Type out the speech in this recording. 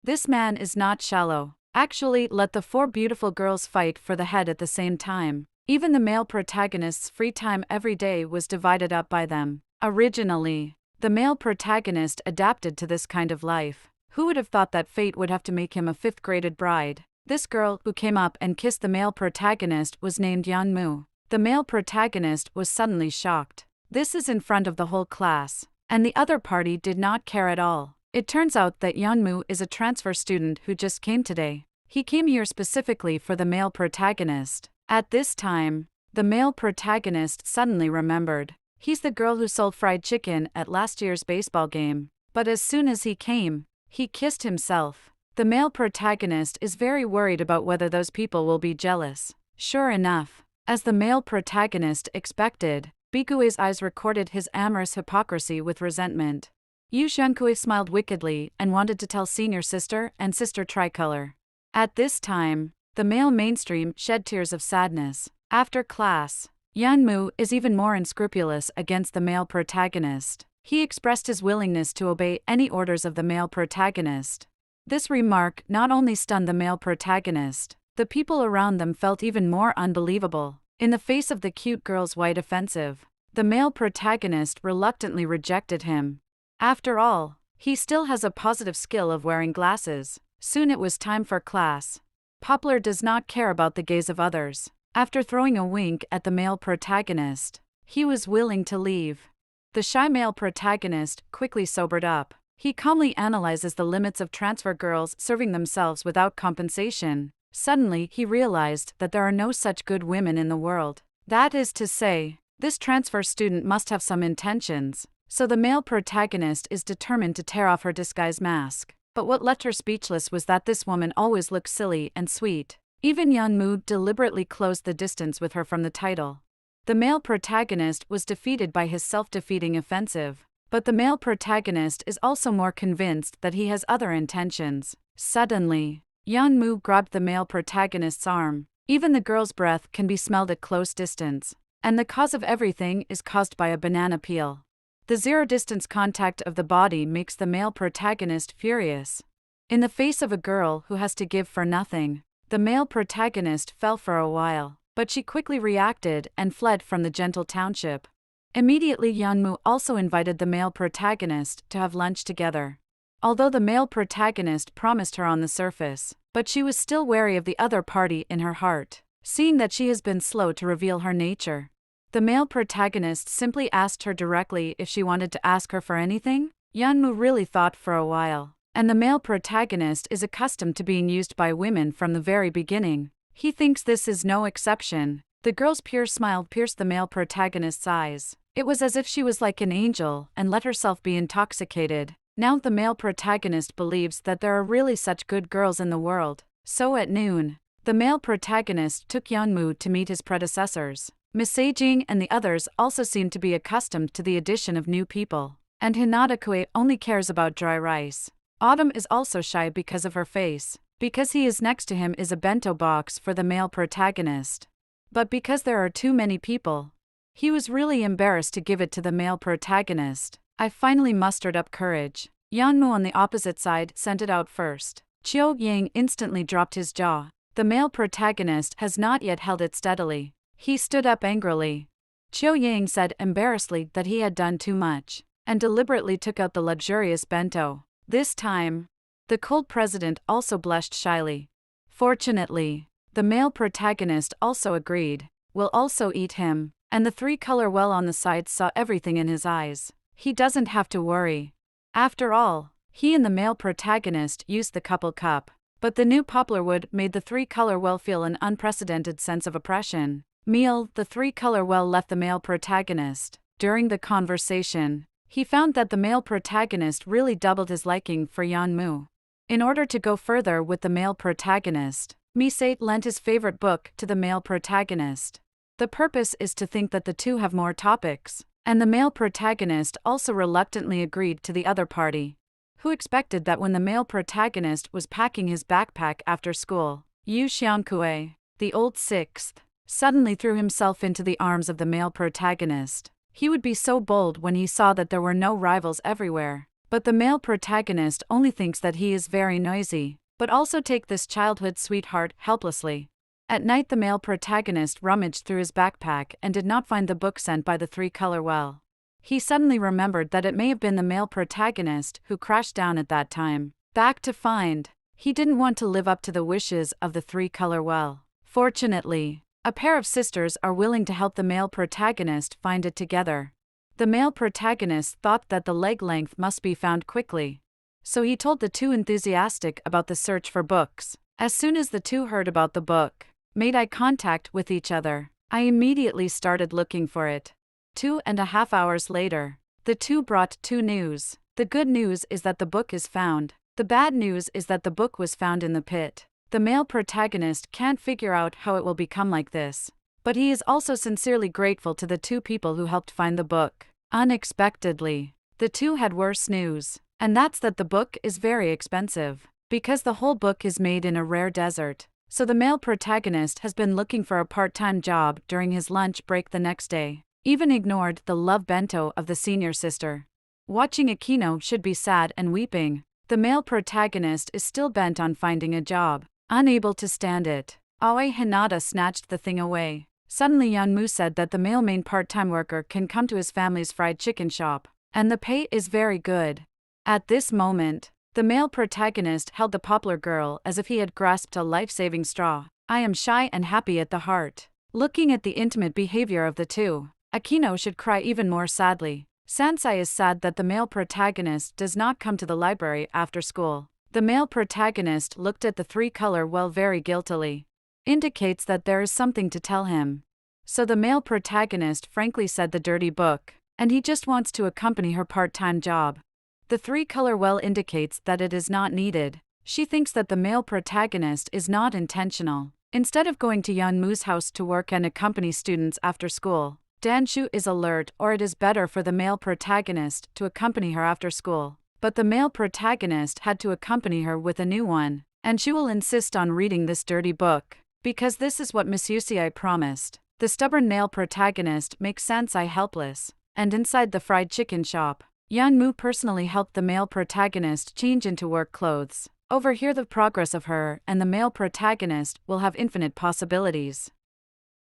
This man is not shallow. Actually, let the four beautiful girls fight for the head at the same time. Even the male protagonist's free time every day was divided up by them. Originally, the male protagonist adapted to this kind of life. Who would have thought that fate would have to make him a fifth-graded bride? This girl who came up and kissed the male protagonist was named Yeonmu. The male protagonist was suddenly shocked. This is in front of the whole class, and the other party did not care at all. It turns out that Yeonmu is a transfer student who just came today. He came here specifically for the male protagonist. At this time, the male protagonist suddenly remembered. He's the girl who sold fried chicken at last year's baseball game. But as soon as he came, he kissed himself. The male protagonist is very worried about whether those people will be jealous. Sure enough, as the male protagonist expected, Bigue's eyes recorded his amorous hypocrisy with resentment. Yu Xiankui smiled wickedly and wanted to tell senior sister and sister Tricolor. At this time, the male mainstream shed tears of sadness. After class, Yeonmu is even more unscrupulous against the male protagonist. He expressed his willingness to obey any orders of the male protagonist. This remark not only stunned the male protagonist, the people around them felt even more unbelievable. In the face of the cute girl's white offensive, the male protagonist reluctantly rejected him. After all, he still has a positive skill of wearing glasses. Soon it was time for class. Poplar does not care about the gaze of others. After throwing a wink at the male protagonist, he was willing to leave. The shy male protagonist quickly sobered up. He calmly analyzes the limits of transfer girls serving themselves without compensation. Suddenly, he realized that there are no such good women in the world. That is to say, this transfer student must have some intentions. So the male protagonist is determined to tear off her disguise mask. But what left her speechless was that this woman always looked silly and sweet. Even Yeonmu deliberately closed the distance with her from the title. The male protagonist was defeated by his self-defeating offensive. But the male protagonist is also more convinced that he has other intentions. Suddenly, Yeonmu grabbed the male protagonist's arm. Even the girl's breath can be smelled at close distance. And the cause of everything is caused by a banana peel. The zero-distance contact of the body makes the male protagonist furious. In the face of a girl who has to give for nothing, the male protagonist fell for a while, but she quickly reacted and fled from the gentle township. Immediately Yeonmu also invited the male protagonist to have lunch together. Although the male protagonist promised her on the surface, but she was still wary of the other party in her heart, seeing that she has been slow to reveal her nature. The male protagonist simply asked her directly if she wanted to ask her for anything. Yeonmu really thought for a while, and the male protagonist is accustomed to being used by women from the very beginning. He thinks this is no exception. The girl's pure smile pierced the male protagonist's eyes. It was as if she was like an angel and let herself be intoxicated. Now the male protagonist believes that there are really such good girls in the world. So at noon, the male protagonist took Yeonmu to meet his predecessors. Miss Jing and the others also seem to be accustomed to the addition of new people. And Hinata-kue only cares about dry rice. Autumn is also shy because of her face. Because he is next to him is a bento box for the male protagonist. But because there are too many people, he was really embarrassed to give it to the male protagonist. I finally mustered up courage. Yeonmu on the opposite side sent it out first. Chiu Yang instantly dropped his jaw. The male protagonist has not yet held it steadily. He stood up angrily. Chiu Yang said embarrassedly that he had done too much, and deliberately took out the luxurious bento. This time, the cold president also blushed shyly. Fortunately, the male protagonist also agreed. We'll also eat him. And the three-color well on the side saw everything in his eyes. He doesn't have to worry. After all, he and the male protagonist used the couple cup. But the new poplar wood made the three-color well feel an unprecedented sense of oppression. The three-color well left the male protagonist. During the conversation, he found that the male protagonist really doubled his liking for Yeonmu. In order to go further with the male protagonist, Misate lent his favorite book to the male protagonist. The purpose is to think that the two have more topics, and the male protagonist also reluctantly agreed to the other party. Who expected that when the male protagonist was packing his backpack after school, Yu Xiankue, the old sixth, suddenly threw himself into the arms of the male protagonist. He would be so bold when he saw that there were no rivals everywhere. But the male protagonist only thinks that he is very noisy, but also take this childhood sweetheart helplessly. At night the male protagonist rummaged through his backpack and did not find the book sent by the three-color well. He suddenly remembered that it may have been the male protagonist who crashed down at that time. Back to find, he didn't want to live up to the wishes of the three-color well. Fortunately, a pair of sisters are willing to help the male protagonist find it together. The male protagonist thought that the leg length must be found quickly, so he told the two enthusiastic about the search for books. As soon as the two heard about the book, made eye contact with each other, I immediately started looking for it. 2.5 hours later, the two brought two news. The good news is that the book is found. The bad news is that the book was found in the pit. The male protagonist can't figure out how it will become like this, but he is also sincerely grateful to the two people who helped find the book. Unexpectedly, the two had worse news, and that's that the book is very expensive, because the whole book is made in a rare desert. So the male protagonist has been looking for a part-time job during his lunch break the next day. Even ignored the love bento of the senior sister. Watching Akino should be sad and weeping. The male protagonist is still bent on finding a job. Unable to stand it, Aoi Hinata snatched the thing away. Suddenly Yeonmu said that the male main part-time worker can come to his family's fried chicken shop, and the pay is very good. At this moment, the male protagonist held the poplar girl as if he had grasped a life-saving straw. I am shy and happy at the heart. Looking at the intimate behavior of the two, Akino should cry even more sadly. Sansai is sad that the male protagonist does not come to the library after school. The male protagonist looked at the three-color well very guiltily. Indicates that there is something to tell him. So the male protagonist frankly said the dirty book, and he just wants to accompany her part-time job. The three-color well indicates that it is not needed. She thinks that the male protagonist is not intentional. Instead of going to Yeonmu's house to work and accompany students after school, Danshu is alert, or it is better for the male protagonist to accompany her after school. But the male protagonist had to accompany her with a new one, and she will insist on reading this dirty book, because this is what Miss Yusiai promised. The stubborn male protagonist makes Sansai helpless, and inside the fried chicken shop, Yeonmu personally helped the male protagonist change into work clothes. Overhear the progress of her and the male protagonist will have infinite possibilities.